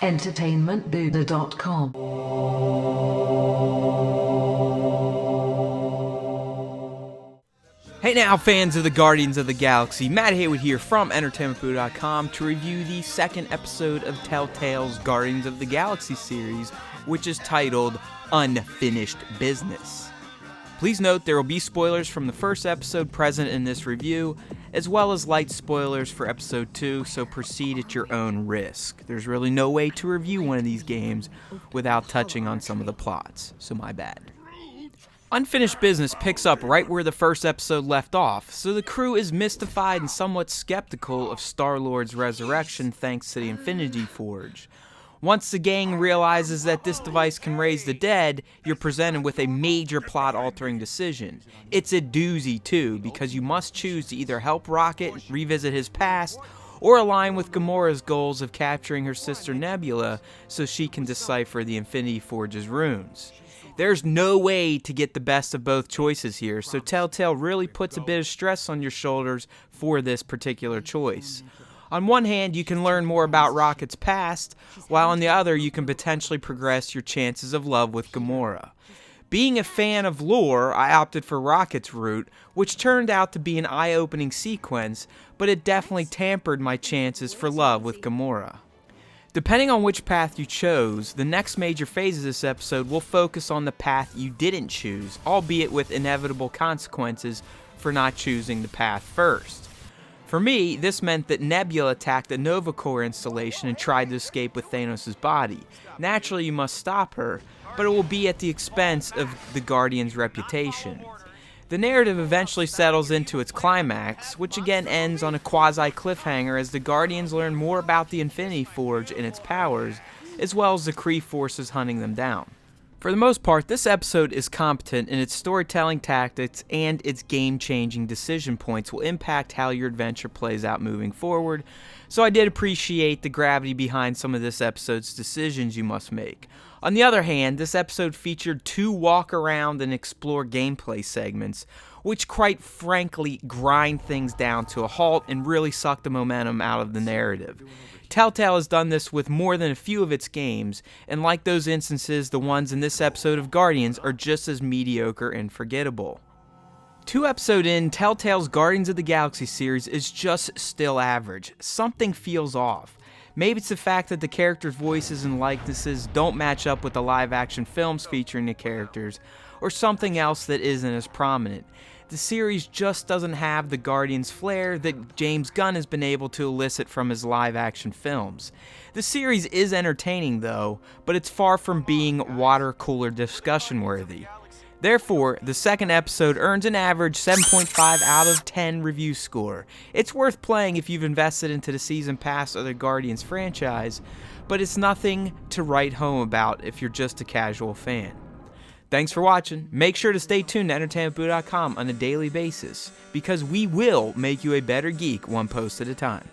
entertainmentbuddha.com. Hey now, fans of the Guardians of the Galaxy, Matt Haywood here from entertainmentbuddha.com to review the second episode of Telltale's Guardians of the Galaxy series, which is titled Unfinished Business. Please note there will be spoilers from the first episode present in this review, as well as light spoilers for episode 2, so proceed at your own risk. There's really no way to review one of these games without touching on some of the plots, so my bad. Unfinished Business picks up right where the first episode left off, so the crew is mystified and somewhat skeptical of Star-Lord's resurrection thanks to the Infinity Forge. Once the gang realizes that this device can raise the dead, you're presented with a major plot-altering decision. It's a doozy too, because you must choose to either help Rocket revisit his past, or align with Gamora's goals of capturing her sister Nebula so she can decipher the Infinity Forge's runes. There's no way to get the best of both choices here, so Telltale really puts a bit of stress on your shoulders for this particular choice. On one hand, you can learn more about Rocket's past, while on the other, you can potentially progress your chances of love with Gamora. Being a fan of lore, I opted for Rocket's route, which turned out to be an eye-opening sequence, but it definitely tampered my chances for love with Gamora. Depending on which path you chose, the next major phase of this episode will focus on the path you didn't choose, albeit with inevitable consequences for not choosing the path first. For me, this meant that Nebula attacked the Nova Corps installation and tried to escape with Thanos' body. Naturally, you must stop her, but it will be at the expense of the Guardian's reputation. The narrative eventually settles into its climax, which again ends on a quasi-cliffhanger as the Guardians learn more about the Infinity Forge and its powers, as well as the Kree forces hunting them down. For the most part, this episode is competent in its storytelling tactics, and its game-changing decision points will impact how your adventure plays out moving forward, so I did appreciate the gravity behind some of this episode's decisions you must make. On the other hand, this episode featured 2 walk-around and explore gameplay segments, which quite frankly grind things down to a halt and really suck the momentum out of the narrative. Telltale has done this with more than a few of its games, and like those instances, the ones in this episode of Guardians are just as mediocre and forgettable. 2 episodes in, Telltale's Guardians of the Galaxy series is just still average. Something feels off. Maybe it's the fact that the characters' voices and likenesses don't match up with the live-action films featuring the characters, or something else that isn't as prominent. The series just doesn't have the Guardians flair that James Gunn has been able to elicit from his live-action films. The series is entertaining though, but it's far from being water-cooler discussion-worthy. Therefore, the second episode earns an average 7.5 out of 10 review score. It's worth playing if you've invested into the season pass or the Guardians franchise, but it's nothing to write home about if you're just a casual fan. Thanks for watching. Make sure to stay tuned to entertainmentbuddha.com on a daily basis, because we will make you a better geek one post at a time.